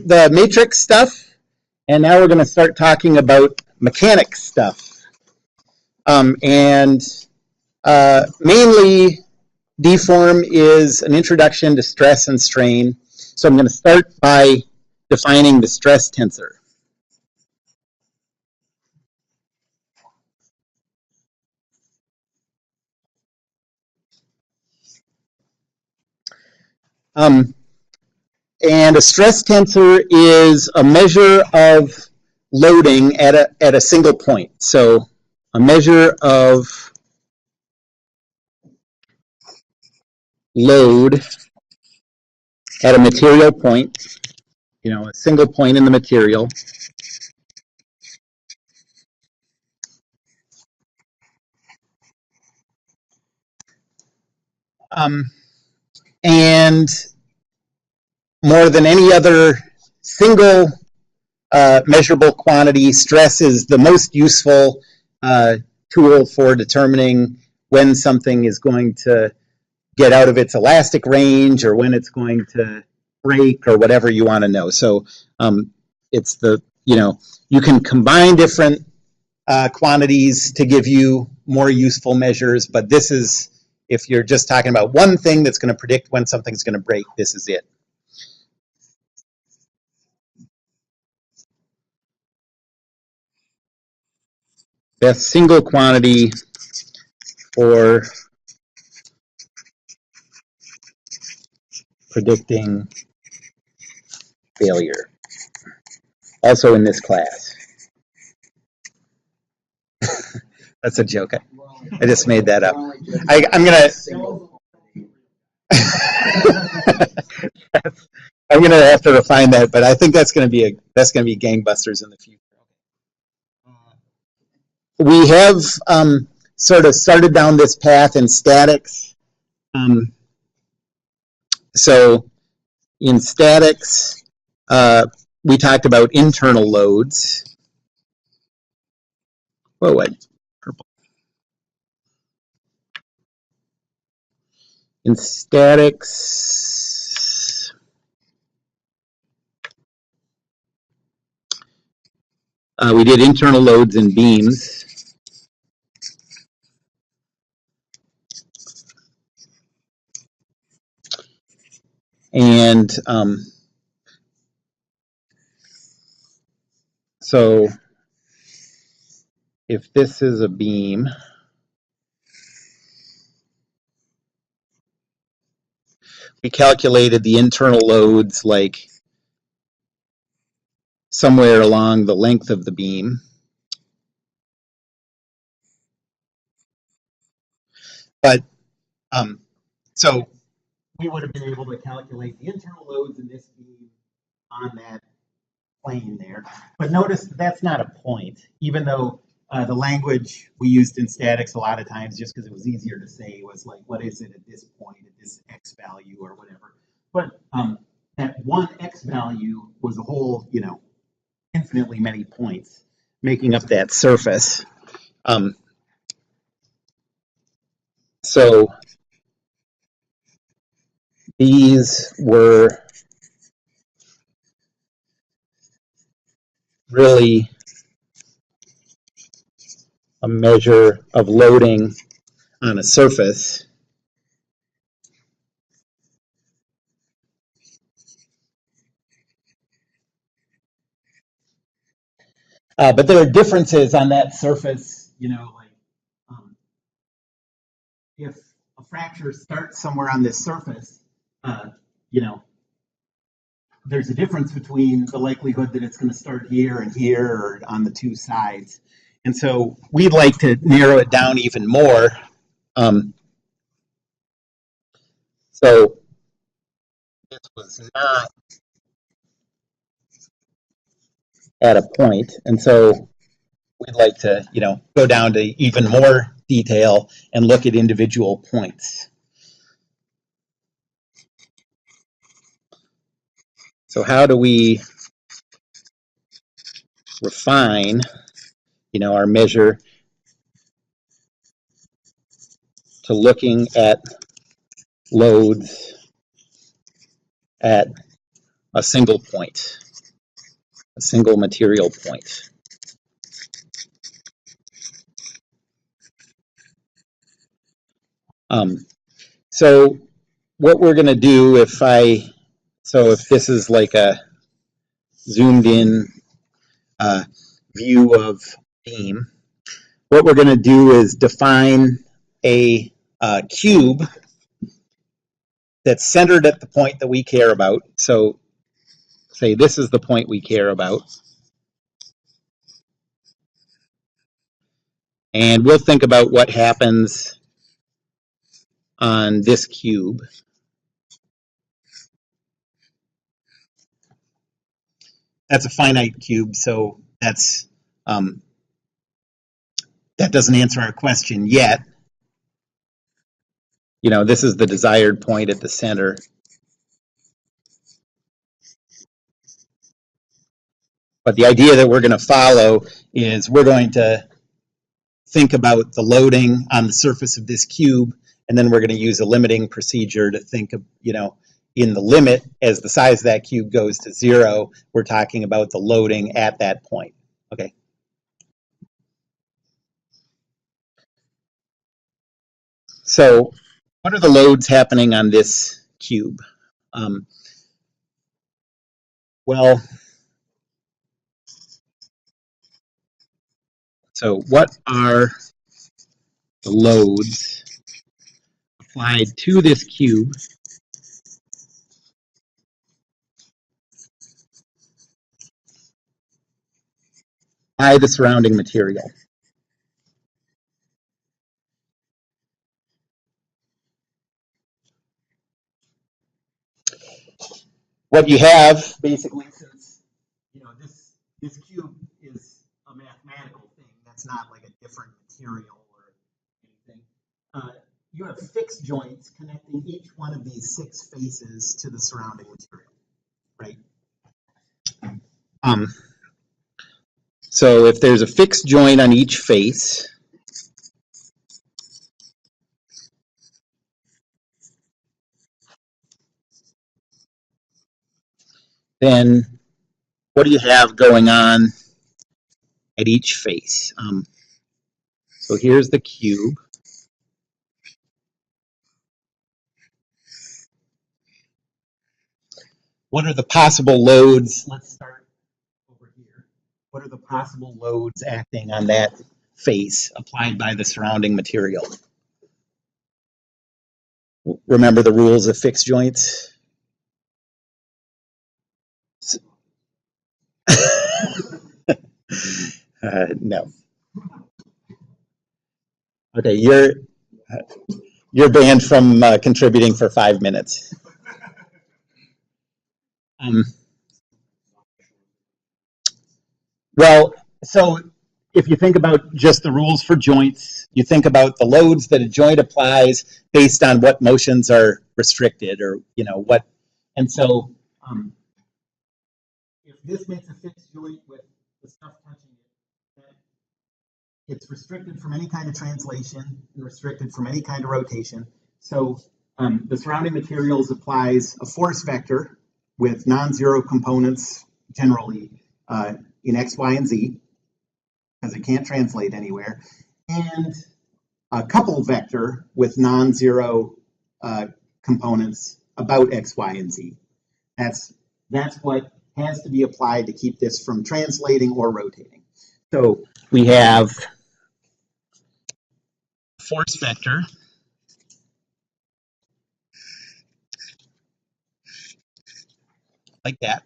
the matrix stuff, and now we're going to start talking about mechanics stuff. Mainly, deform is an introduction to stress and strain. So I'm going to start by defining the stress tensor. And a stress tensor is a measure of loading at a single point. So a measure of load at a material point, a single point in the material. And more than any other single measurable quantity, stress is the most useful tool for determining when something is going to get out of its elastic range or when it's going to break or whatever you want to know. So it's you can combine different quantities to give you more useful measures, but this is, if you're just talking about one thing that's going to predict when something's going to break, this is it. Best single quantity for predicting failure. Also in this class. That's a joke. I just made that up. I'm gonna have to refine that, but I think that's gonna be gangbusters in the future. We have sort of started down this path in statics. So in statics, we talked about internal loads. Whoa, what? Purple. In statics, we did internal loads and beams. And so if this is a beam, we calculated the internal loads like somewhere along the length of the beam. But so we would have been able to calculate the internal loads in this beam on that plane there. But notice that's not a point, even though the language we used in statics a lot of times, just because it was easier to say, was like, what is it at this point, at this x value or whatever. But that one x value was a whole, infinitely many points making up that surface. So these were really a measure of loading on a surface. But there are differences on that surface, if a fracture starts somewhere on this surface, there's a difference between the likelihood that it's going to start here and here or on the two sides. And so we'd like to narrow it down even more. So this was not at a point, and so we'd like to, go down to even more detail and look at individual points. So how do we refine, our measure to looking at loads at a single point? a single material point. So what we're going to do if this is like a zoomed in view of beam, what we're going to do is define a cube that's centered at the point that we care about. So say this is the point we care about. And we'll think about what happens on this cube. That's a finite cube, so that doesn't answer our question yet. You know, this is the desired point at the center. But the idea that we're going to follow is we're going to think about the loading on the surface of this cube, and then we're going to use a limiting procedure to think of, you know, in the limit, as the size of that cube goes to 0, we're talking about the loading at that point. Okay. So what are the loads happening on this cube? Well, so what are the loads applied to this cube by the surrounding material? What you have, basically, since you know this cube is a mathematical thing, that's not like a different material or anything. You have fixed joints connecting each one of these 6 faces to the surrounding material, right? So if there's a fixed joint on each face, then what do you have going on at each face? So here's the cube. What are the possible loads? Let's start over here. What are the possible loads acting on that face applied by the surrounding material? Remember the rules of fixed joints? No. Okay, you're banned from contributing for 5 minutes. Well, so if you think about just the rules for joints, you think about the loads that a joint applies based on what motions are restricted, or you know what. And so if this makes a fixed joint with the stuff touching it, then it's restricted from any kind of translation and restricted from any kind of rotation. So the surrounding materials applies a force vector with non-zero components, generally in X, Y, and Z, because it can't translate anywhere, and a couple vector with non-zero components about X, Y, and Z. That's what has to be applied to keep this from translating or rotating. So we have force vector like that.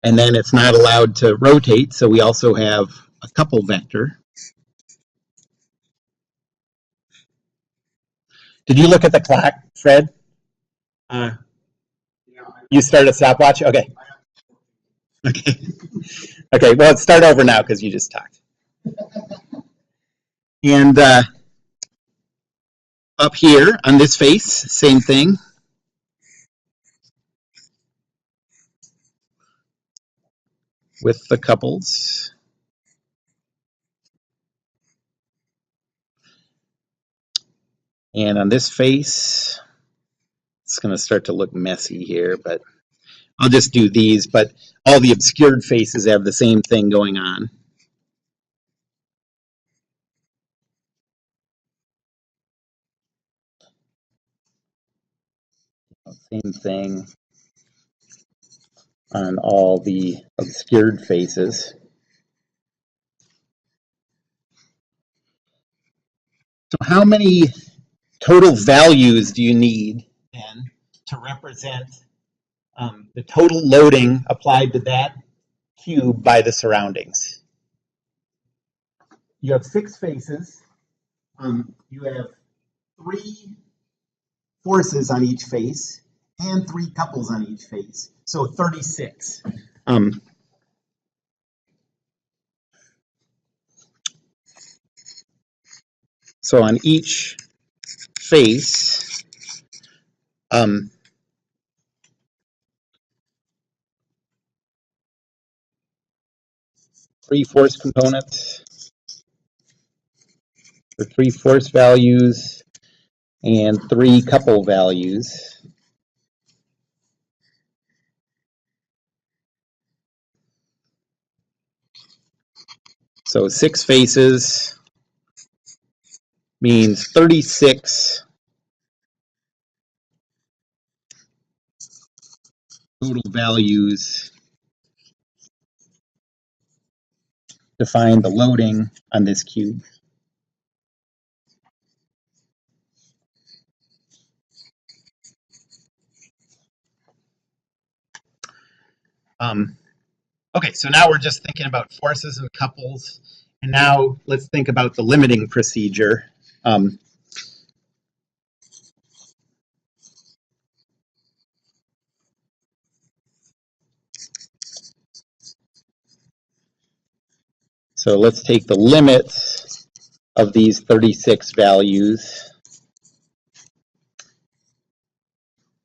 And then it's not allowed to rotate, so we also have a couple vector. Did you look at the clock, Fred? You start a stopwatch? Okay. Okay. Okay, well, let's start over now because you just talked. And up here on this face, same thing. With the couples. And on this face, it's going to start to look messy here, but I'll just do these, but all the obscured faces have the same thing going on. Same thing on all the obscured faces. So how many total values do you need then to represent the total loading applied to that cube by the surroundings? You have 6 faces. You have 3 forces on each face and 3 couples on each face. So 36. So on each face, 3 force components, or 3 force values, and 3 couple values. So 6 faces means 36 total values to find the loading on this cube. Okay, so now we're just thinking about forces and couples, and now let's think about the limiting procedure. So let's take the limits of these 36 values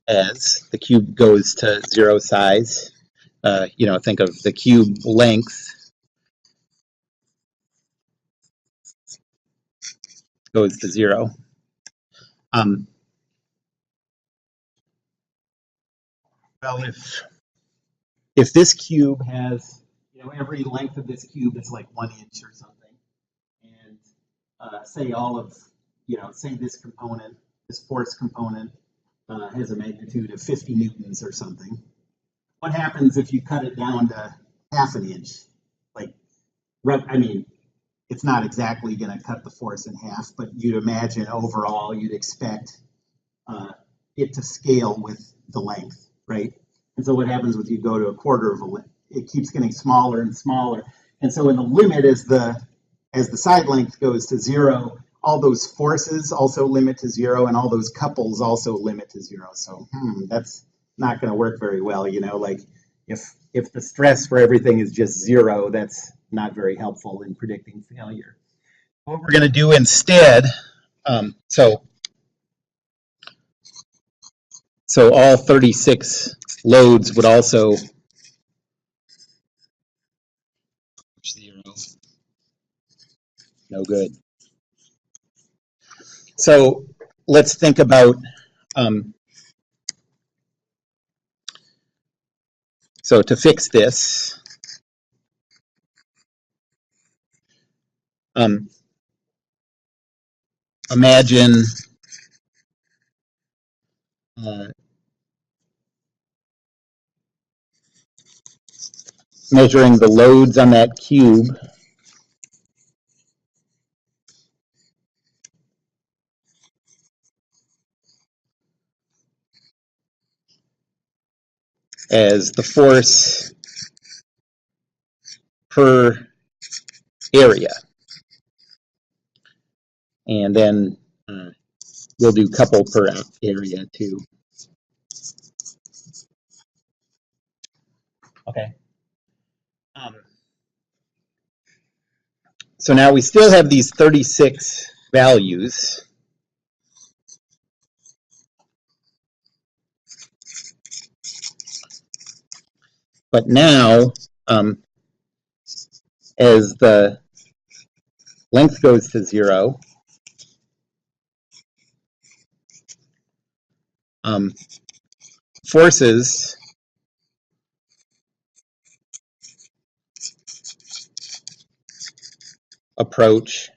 as the cube goes to 0 size. Think of the cube length goes to 0. Well, if this cube has, every length of this cube is like 1 inch or something, and say all of, say this component, this force component has a magnitude of 50 newtons or something. What happens if you cut it down to half an inch? It's not exactly going to cut the force in half, but you'd imagine overall you'd expect it to scale with the length, right? And so what happens if you go to a quarter of a length? It keeps getting smaller and smaller. And so in the limit, as the side length goes to 0, all those forces also limit to 0, and all those couples also limit to 0. So that's not going to work very well. Like if the stress for everything is just 0, that's not very helpful in predicting failure. What we're going to do instead, so all 36 loads would also 0. No good. So let's think about so to fix this, imagine measuring the loads on that cube as the force per area. And then we'll do couple per area too. Okay. So now we still have these 36 values. But now, as the length goes to 0, forces approach,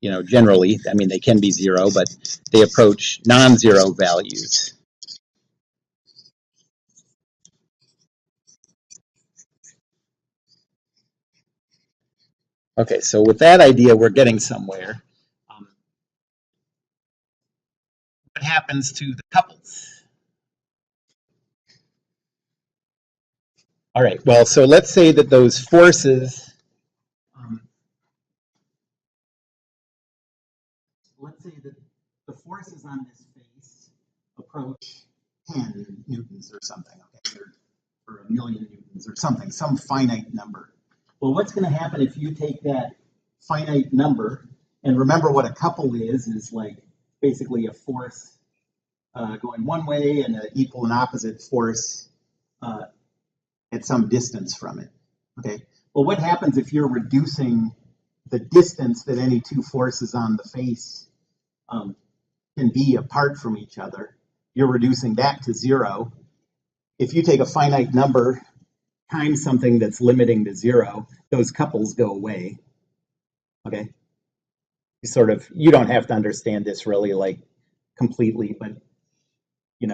generally, I mean, they can be zero, but they approach non-zero values. Okay, so with that idea, we're getting somewhere. What happens to the couples? All right, well, so let's say that those forces, let's say that the forces on this face approach 10 newtons or something, okay, or a million newtons or something, some finite number. Well, what's going to happen if you take that finite number, and remember what a couple is like basically a force going one way and an equal and opposite force at some distance from it, okay? Well, what happens if you're reducing the distance that any two forces on the face can be apart from each other? You're reducing that to zero. If you take a finite number times something that's limiting to zero, those couples go away, okay? You don't have to understand this really like completely, but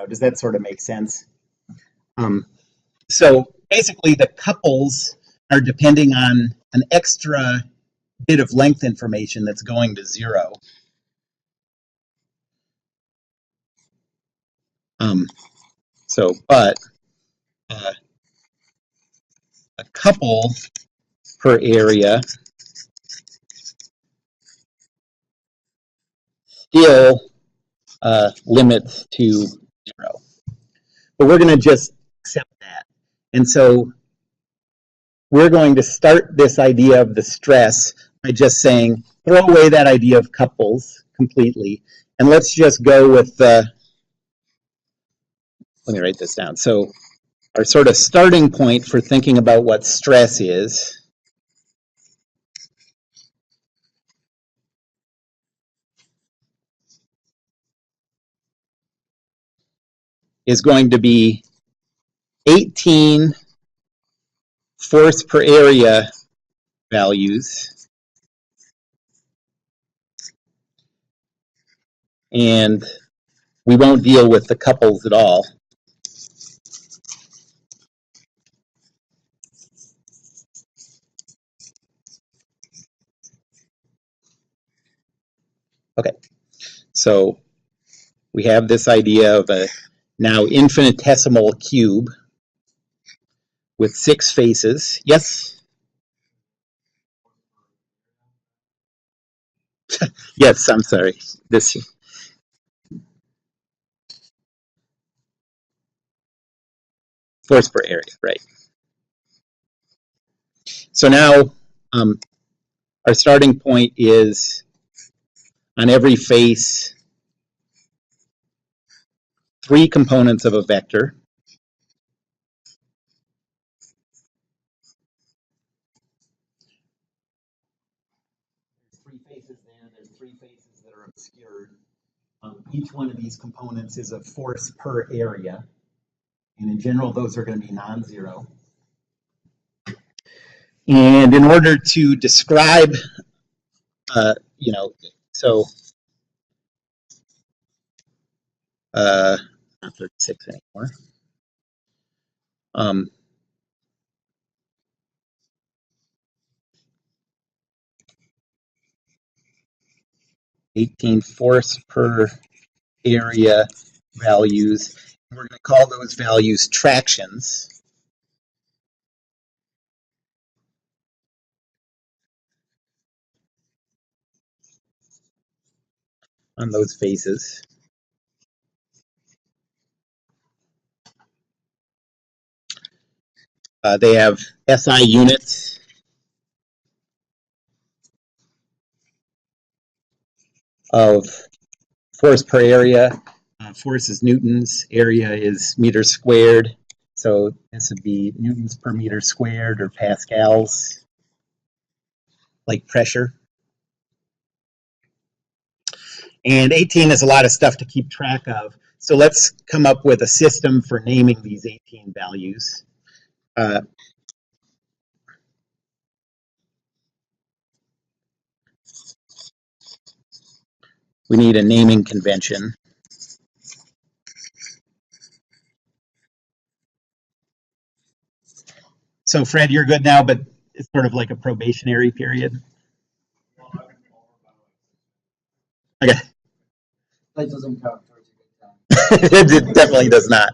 does that sort of make sense? So basically the couples are depending on an extra bit of length information that's going to zero. But a couple per area still limits to zero. But we're going to just accept that. And so we're going to start this idea of the stress by just saying, throw away that idea of couples completely, and let's just go with the, let me write this down. So our sort of starting point for thinking about what stress is going to be 18 force per area values, and we won't deal with the couples at all. Okay, so we have this idea of a now infinitesimal cube with 6 faces. Yes? Yes, I'm sorry. This force per area, right. So now our starting point is on every face 3 components of a vector. There's 3 faces there, there's 3 faces that are obscured. Each one of these components is a force per area, and in general those are going to be non-zero. And in order to describe, not 36 anymore. 18 force per area values. We're going to call those values tractions. On those faces. They have SI units. Of force per area. Force is newtons, area is meters squared. So this would be newtons per meter squared or pascals, like pressure. And 18 is a lot of stuff to keep track of. So let's come up with a system for naming these 18 values. we need a naming convention. So Fred, you're good now, but it's sort of like a probationary period. Okay. That doesn't count towards a good time. It definitely does not.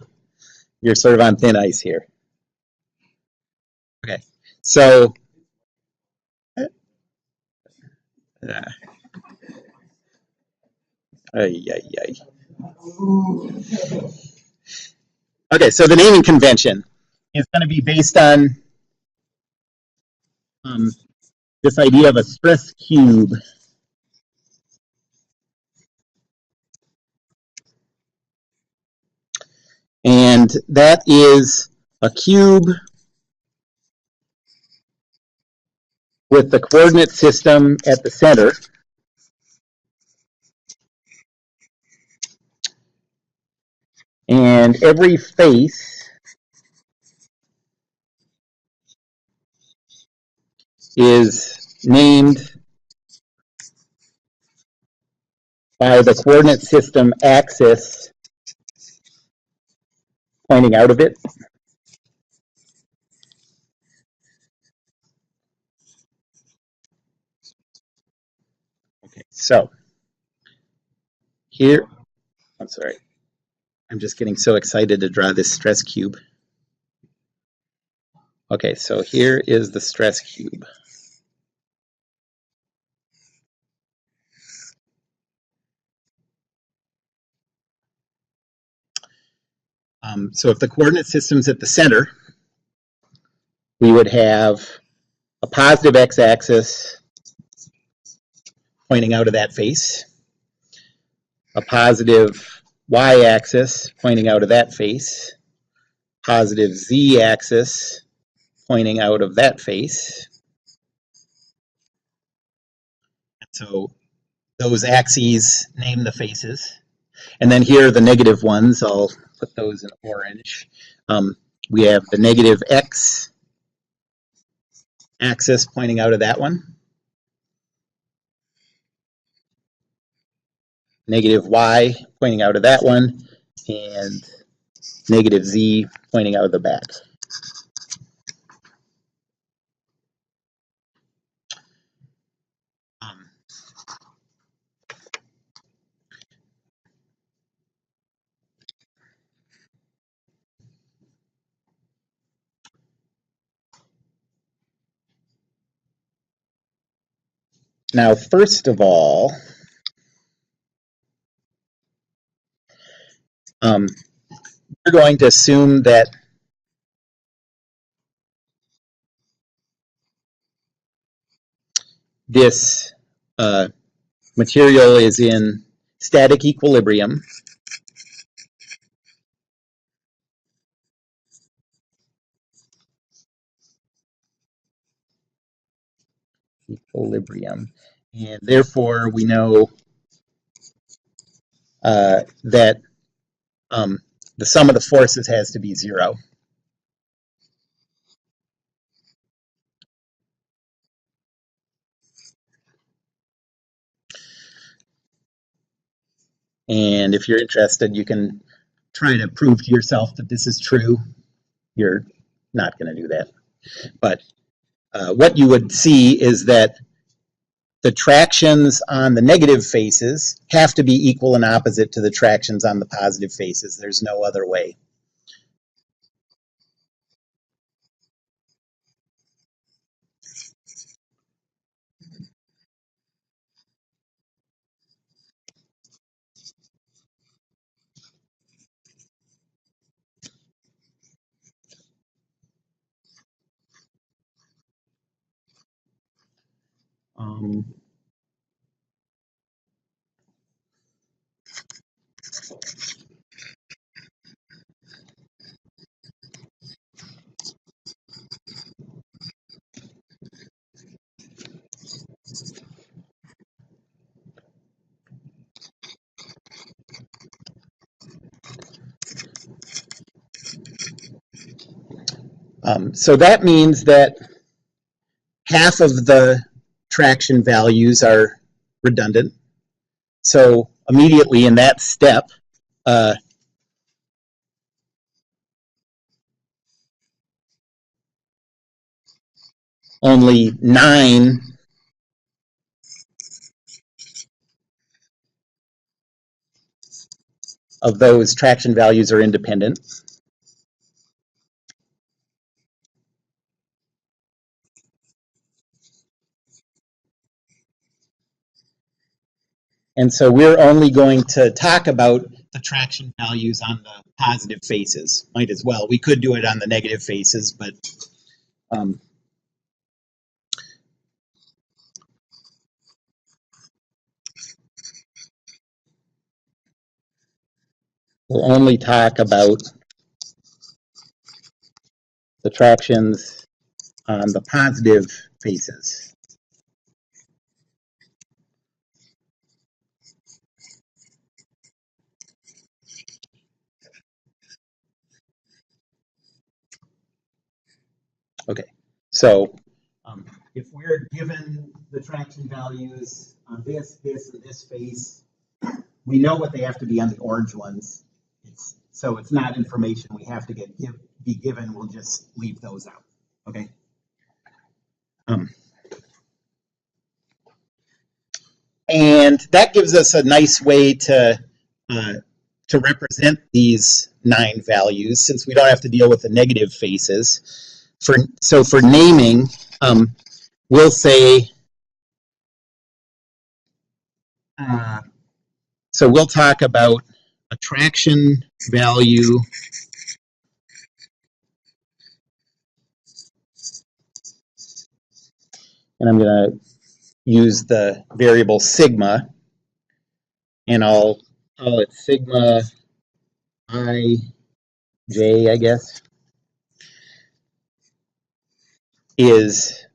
You're sort of on thin ice here. Okay, so okay, so the naming convention is going to be based on this idea of a stress cube. And that is a cube with the coordinate system at the center. And every face is named by the coordinate system axis pointing out of it. Okay, so here, I'm sorry, I'm just getting so excited to draw this stress cube. Okay, so here is the stress cube. So if the coordinate system's at the center, we would have a positive x-axis pointing out of that face, a positive y-axis pointing out of that face, positive z-axis pointing out of that face. So those axes name the faces. And then here are the negative ones. I'll put those in orange. We have the negative x axis pointing out of that one, negative y pointing out of that one, and negative z pointing out of the back. Now, first of all, we're going to assume that this material is in static equilibrium. And therefore we know that the sum of the forces has to be 0. And if you're interested, you can try to prove to yourself that this is true. You're not going to do that. But what you would see is that the tractions on the negative faces have to be equal and opposite to the tractions on the positive faces. There's no other way. So that means that half of the traction values are redundant. So immediately in that step, only 9 of those traction values are independent. And so we're only going to talk about the traction values on the positive faces. Might as well. We could do it on the negative faces, but we'll only talk about the tractions on the positive faces. Okay, so if we're given the traction values on this, and this face, we know what they have to be on the orange ones. So it's not information we have to be given. We'll just leave those out. Okay. And that gives us a nice way to represent these 9 values, since we don't have to deal with the negative faces. So for naming, we'll say, so we'll talk about a traction value and I'm going to use the variable sigma, and I'll call it sigma ij, I guess, is,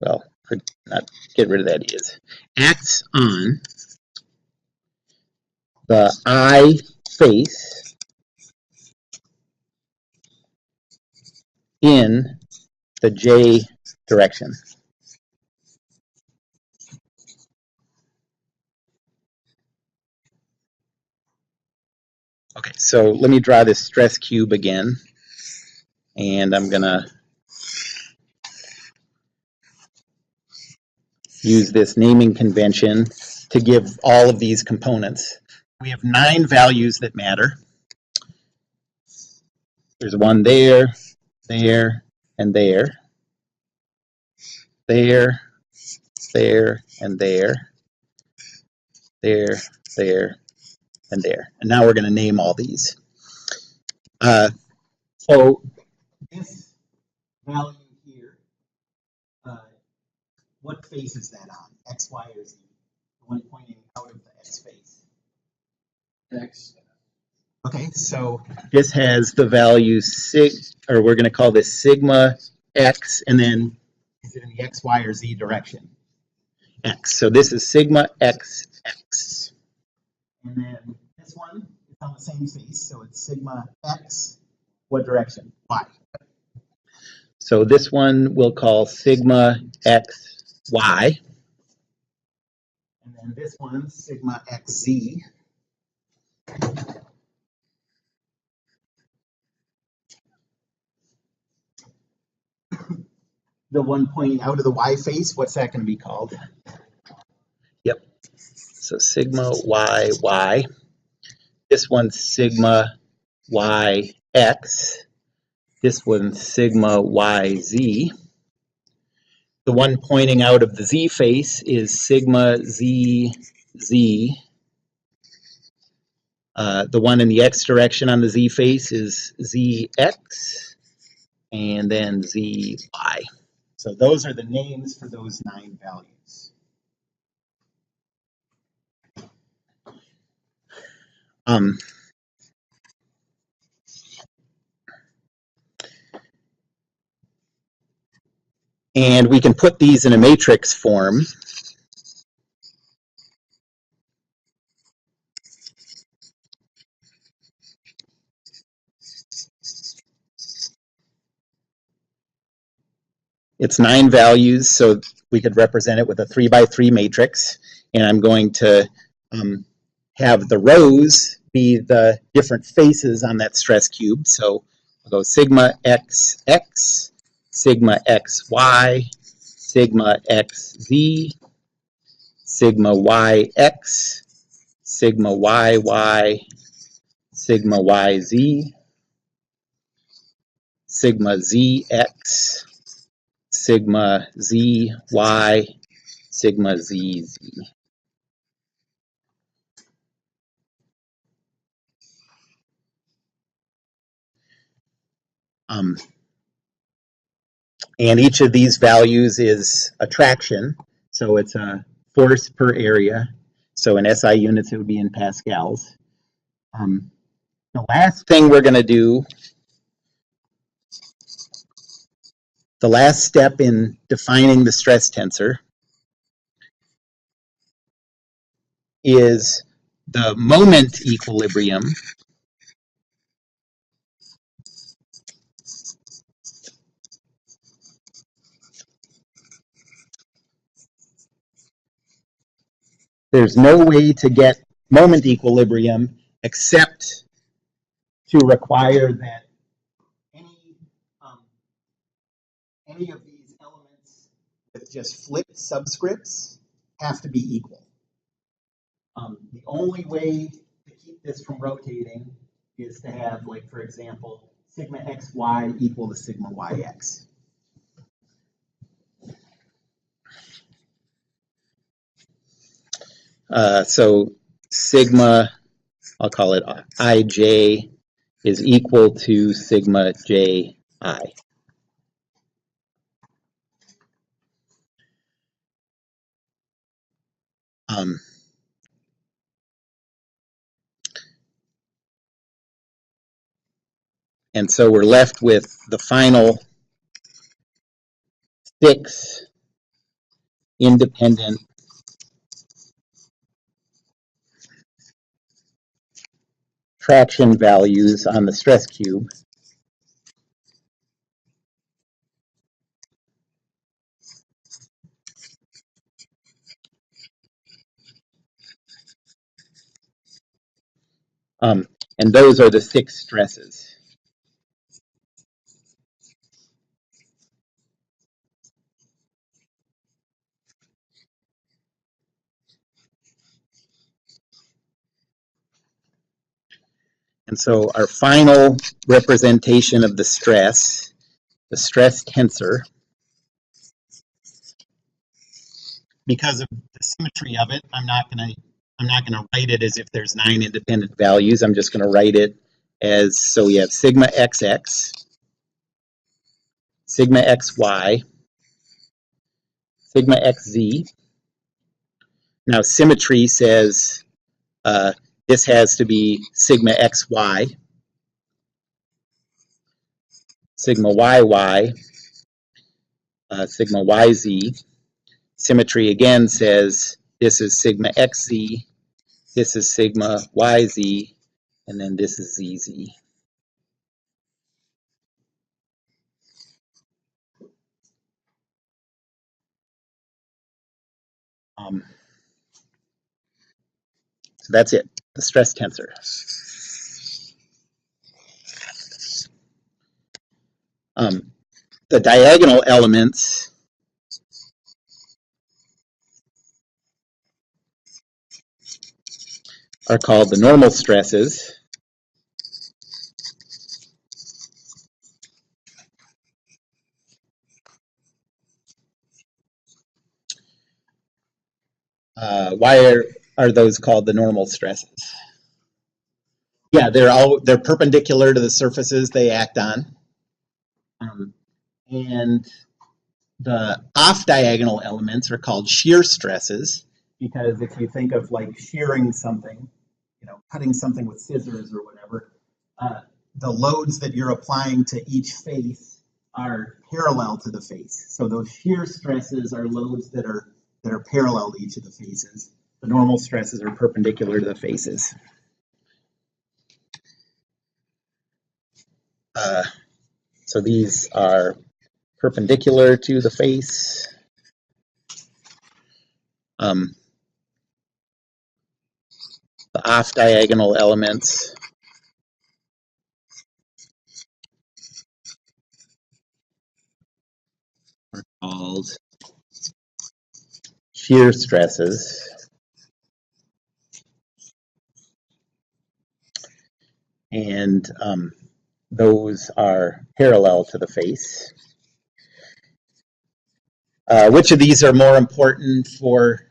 well, not get rid of that is, acts on the I face in the j direction. Okay, so let me draw this stress cube again, and I'm going to use this naming convention to give all of these components. We have 9 values that matter. There's one there, there, and there, there, there, and there, there, there, and there. And now we're going to name all these. So this value here, what face is that on? X, Y, or Z? The one pointing out of the X face. X. Okay, so this has the value or we're going to call this sigma X, and then is it in the X, Y, or Z direction? X. So this is sigma X, X. And then this one is on the same face, so it's sigma X. What direction? Y. So this one we'll call sigma X, Y. And then this one, sigma X, Z. The one pointing out of the Y face, what's that going to be called? Yep. So sigma Y, Y. This one's sigma Y, X. This one's sigma Y, Z. The one pointing out of the Z face is sigma Z, Z. The one in the X direction on the Z face is ZX, and then ZY. So those are the names for those 9 values. And we can put these in a matrix form. It's 9 values, so we could represent it with a 3x3 matrix, and I'm going to have the rows be the different faces on that stress cube. So I'll go sigma xx, sigma xy, sigma xz, sigma yx, sigma yy, sigma yz, sigma zx, sigma zy, sigma zz. And each of these values is a traction, so it's a force per area. So in SI units, it would be in pascals. The last thing we're going to do, the last step in defining the stress tensor, is the moment equilibrium. There's no way to get moment equilibrium except to require that any of these elements with just flipped subscripts have to be equal. The only way to keep this from rotating is to have, like, for example, sigma xy equal to sigma yx. So sigma, I'll call it ij, is equal to sigma ji. And so we're left with the final 6 independent traction values on the stress cube. And those are the 6 stresses. And so our final representation of the stress tensor, because of the symmetry of it, I'm not going to write it as if there's 9 independent values. I'm just going to write it as, so we have sigma xx, sigma xy, sigma xz. Now symmetry says this has to be sigma xy, sigma yy, sigma yz. Symmetry again says this is sigma xz, this is sigma yz, and then this is zz. So that's it, the stress tensor. The diagonal elements are called the normal stresses. Why are those called the normal stresses? Yeah, they're perpendicular to the surfaces they act on. And the off-diagonal elements are called shear stresses, because if you think of like shearing something, cutting something with scissors or whatever, the loads that you're applying to each face are parallel to the face. So those shear stresses are loads that are parallel to each of the faces. The normal stresses are perpendicular to the faces. So these are perpendicular to the face. the off-diagonal elements are called shear stresses, and those are parallel to the face. Which of these are more important for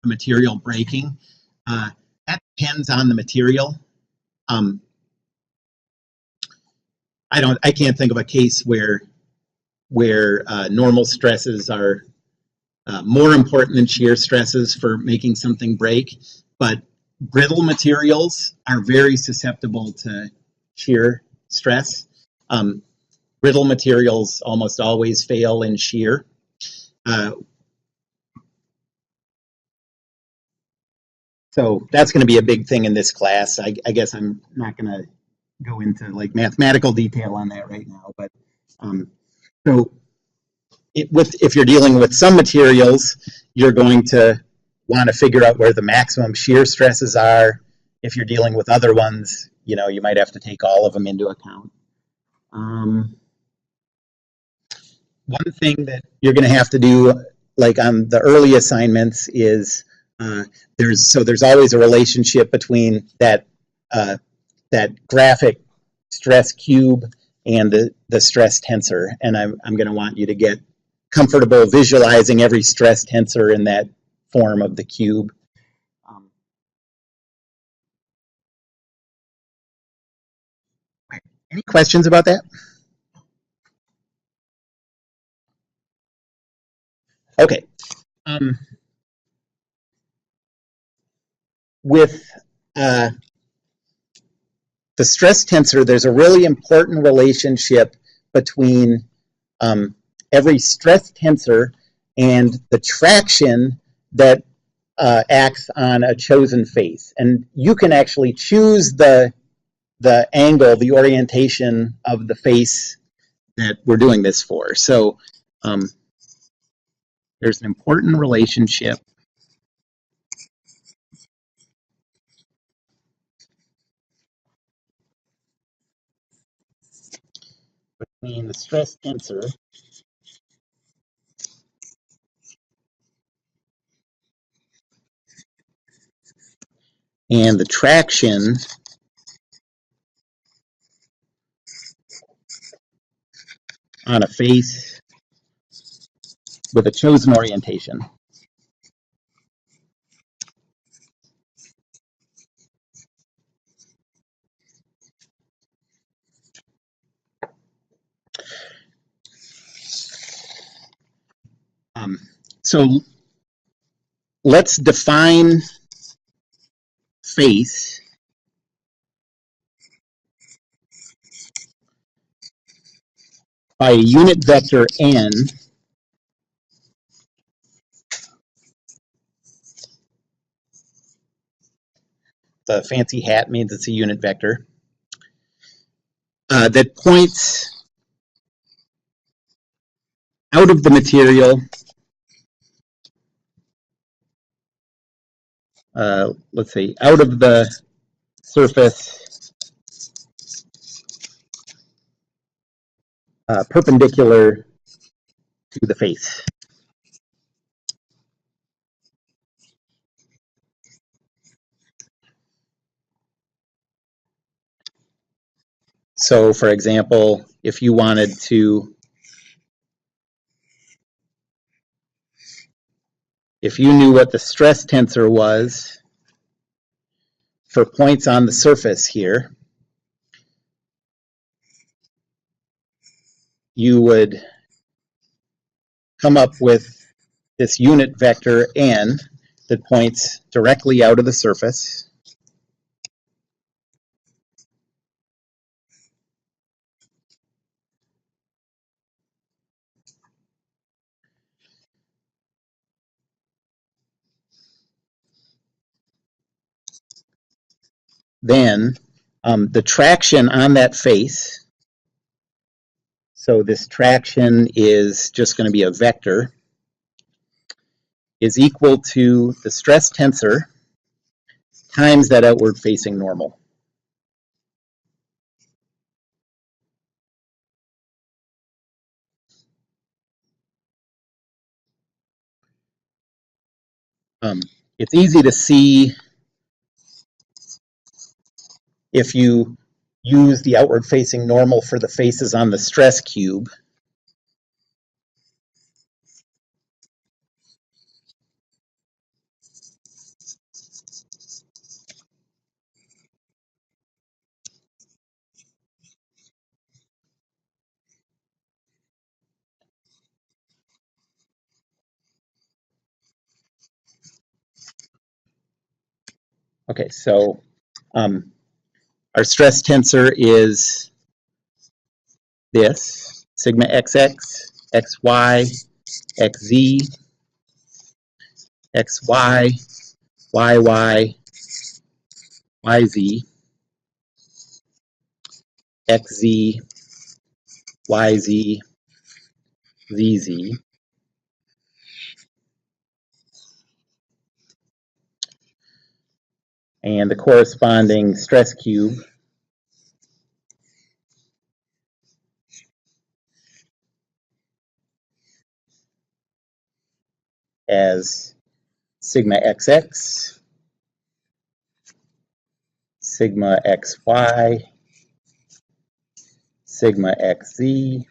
material breaking? That depends on the material. I can't think of a case where normal stresses are more important than shear stresses for making something break, but brittle materials are very susceptible to shear stress. Brittle materials almost always fail in shear. So that's going to be a big thing in this class. I guess I'm not going to go into like mathematical detail on that right now, but so if you're dealing with some materials, you're going to want to figure out where the maximum shear stresses are. If you're dealing with other ones, you might have to take all of them into account. One thing that you're going to have to do, like on the early assignments, is there's always a relationship between that graphic stress cube and the stress tensor, and I'm going to want you to get comfortable visualizing every stress tensor in that form of the cube. Any questions about that? Okay. With the stress tensor, there's a really important relationship between every stress tensor and the traction that acts on a chosen face. And you can actually choose the angle, the orientation of the face that we're doing this for. So there's an important relationship between the stress tensor and the traction on a face with a chosen orientation. So let's define face by a unit vector n the fancy hat means it's a unit vector that points out of the material, let's say out of the surface, perpendicular to the face. So, for example, if you wanted to, if you knew what the stress tensor was for points on the surface here, you would come up with this unit vector n that points directly out of the surface. Then the traction on that face, so this traction is just going to be a vector, is equal to the stress tensor times that outward facing normal. It's easy to see if you use the outward facing normal for the faces on the stress cube. Okay, so our stress tensor is this, sigma xx, xy, xz, xy, yy, yz, xz, yz, zz. And the corresponding stress cube as sigma xx, sigma xy, sigma xz,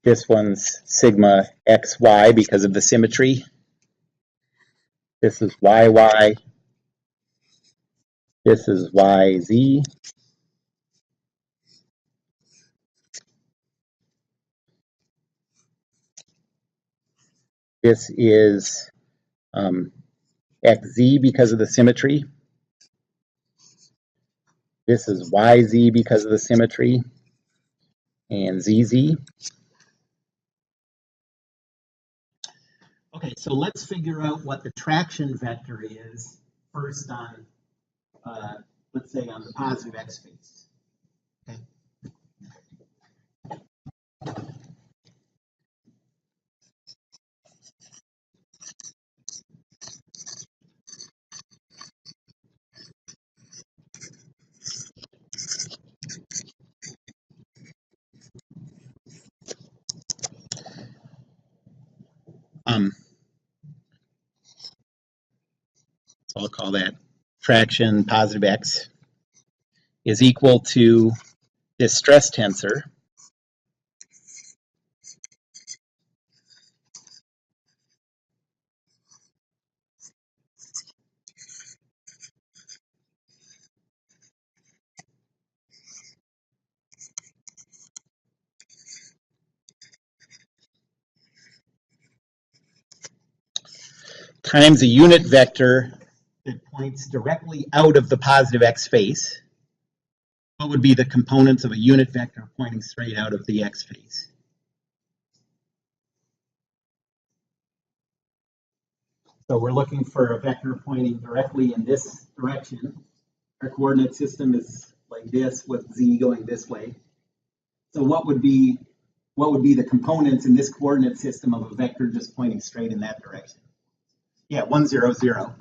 this one's sigma xy because of the symmetry. This is yy, this is yz, this is xz because of the symmetry. This is yz because of the symmetry, and zz. Okay, so let's figure out what the traction vector is first on, let's say, on the positive x face. Okay. So I'll call that traction positive x is equal to this stress tensor times a unit vector that points directly out of the positive x face. What would be the components of a unit vector pointing straight out of the x face? So we're looking for a vector pointing directly in this direction. Our coordinate system is like this with z going this way. So what would be the components in this coordinate system of a vector just pointing straight in that direction? Yeah, 1, 0, 0.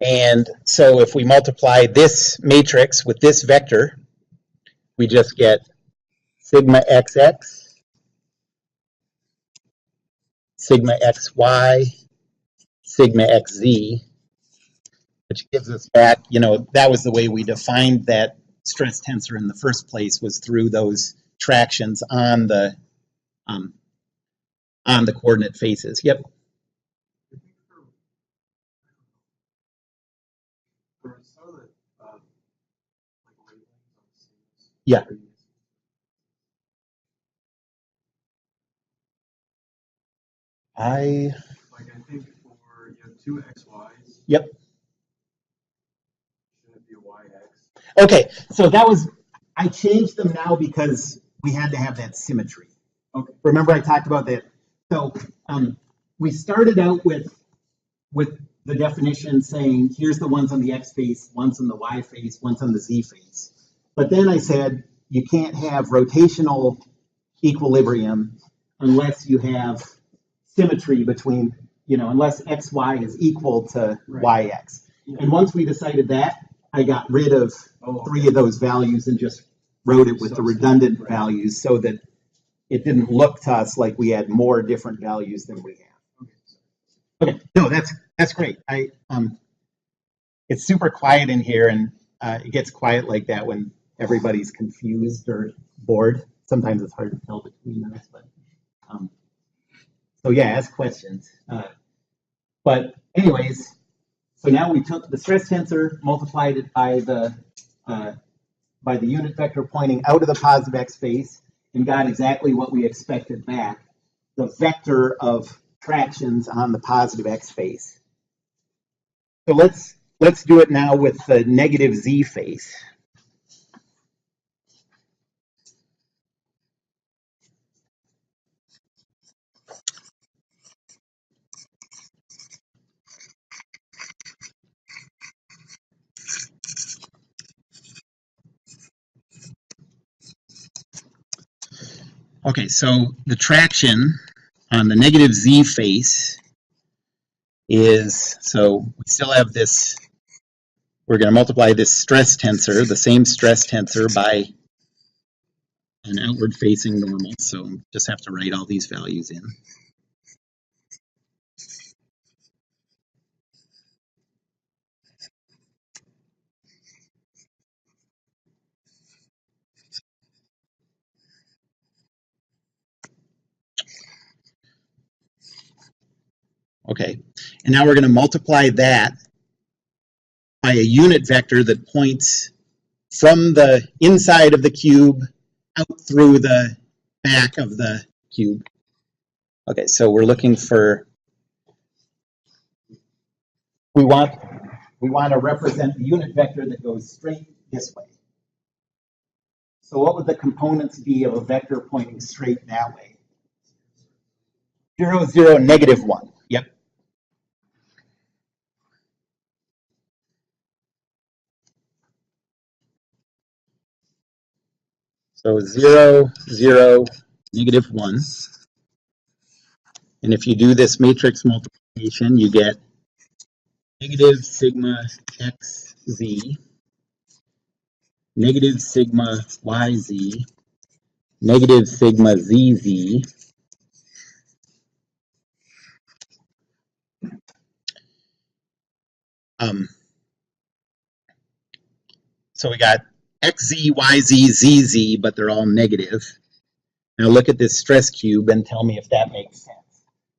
And so if we multiply this matrix with this vector, we just get sigma xx, sigma xy, sigma xz, which gives us back, that was the way we defined that stress tensor in the first place, was through those tractions on the coordinate faces. Yep. Yeah. I think for you have two xy's. Yep. Shouldn't it be a yx? Okay, so I changed them now because we had to have that symmetry. Okay. Remember I talked about that. So we started out with with the definition saying, here's the ones on the X face, ones on the Y face, ones on the Z face. But then I said, you can't have rotational equilibrium unless you have symmetry between, unless XY is equal to Right. YX. And once we decided that, I got rid of 3 of those values and just wrote it with the redundant values so that it didn't look to us like we had more different values than we have. Okay, no, that's great. It's super quiet in here, and it gets quiet like that when everybody's confused or bored. Sometimes it's hard to tell between those, but so yeah, ask questions. But anyways, so now we took the stress tensor, multiplied it by the unit vector pointing out of the positive X face, and got exactly what we expected back, the vector of tractions on the positive X face. So let's do it now with the negative Z face. Okay, so the traction on the negative Z face is, so we still have this, we're going to multiply this stress tensor, the same stress tensor, by an outward facing normal. So just have to write all these values in. Okay, and now we're going to multiply that by a unit vector that points from the inside of the cube out through the back of the cube. Okay, so we're looking for, we want to represent the unit vector that goes straight this way. So what would the components be of a vector pointing straight that way? 0, 0, negative 1. Yep. So 0, 0, negative 1. And if you do this matrix multiplication, you get negative sigma xz, negative sigma yz, negative sigma zz, so we got xz, yz, zz, but they're all negative. Now look at this stress cube and tell me if that makes sense.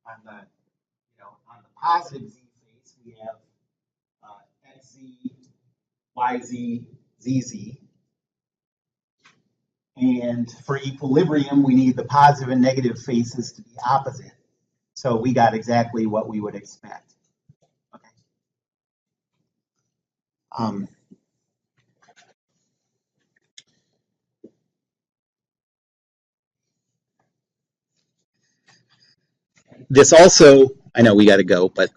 On the positive z face, we have xz, yz, zz. And for equilibrium, we need the positive and negative faces to be opposite. So we got exactly what we would expect. Okay. This also, I know we got to go, but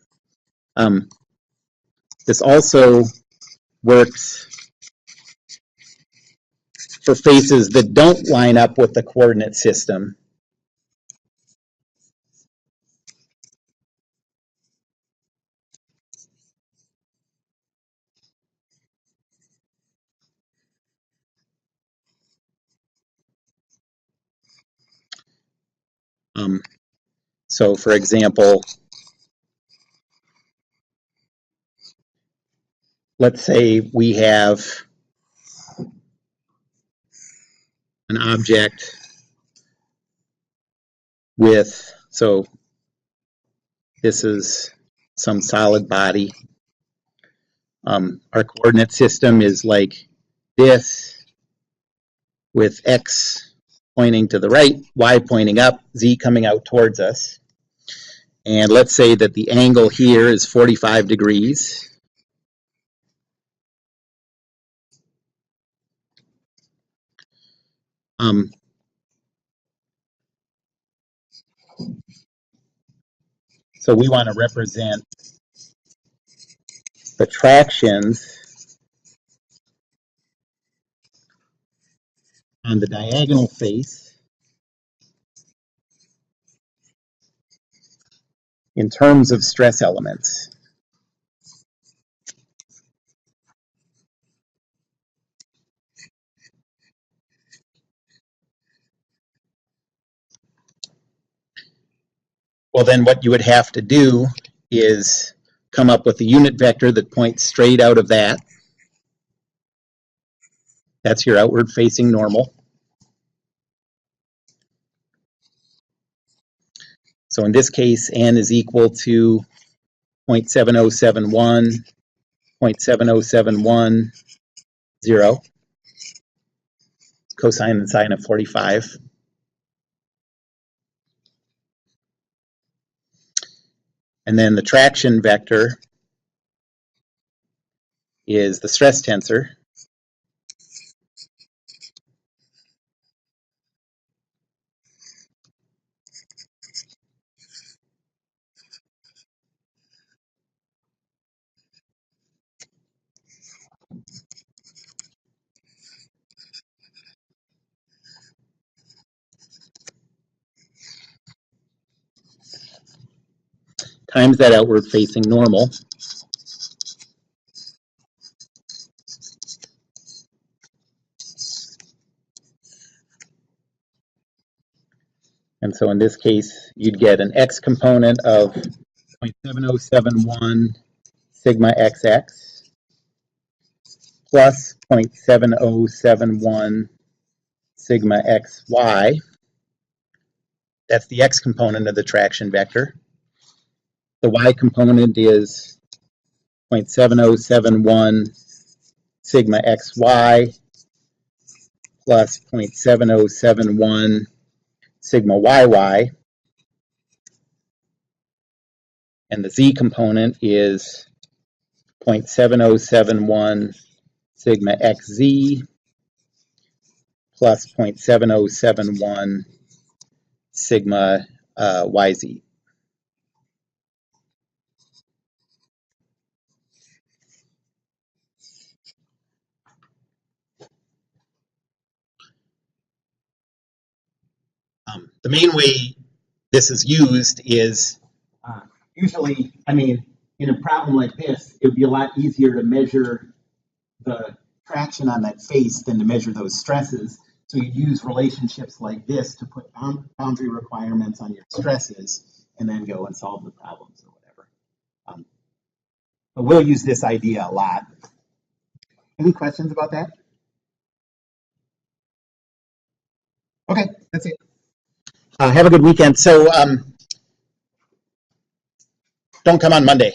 this also works for faces that don't line up with the coordinate system. So for example, let's say we have an object with, so this is some solid body. Our coordinate system is like this, with x pointing to the right, y pointing up, z coming out towards us. And let's say that the angle here is 45 degrees. So we want to represent the tractions on the diagonal face in terms of stress elements. Well, then what you would have to do is come up with a unit vector that points straight out of that. That's your outward facing normal. So in this case, n is equal to 0.7071, 0.7071, 0, cosine and sine of 45. And then the traction vector is the stress tensor. Times that outward facing normal. And so in this case, you'd get an x component of 0.7071 sigma xx plus 0.7071 sigma xy. That's the x component of the traction vector. The y component is 0.7071 sigma xy plus 0.7071 sigma yy. And the z component is 0.7071 sigma xz plus 0.7071 sigma yz. The main way this is used is usually, in a problem like this, it would be a lot easier to measure the traction on that face than to measure those stresses. So you use relationships like this to put boundary requirements on your stresses and then go and solve the problems or whatever. But we'll use this idea a lot. Any questions about that? Okay, that's it. Have a good weekend. So don't come on Monday.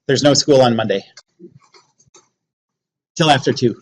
There's no school on Monday. Till after 2.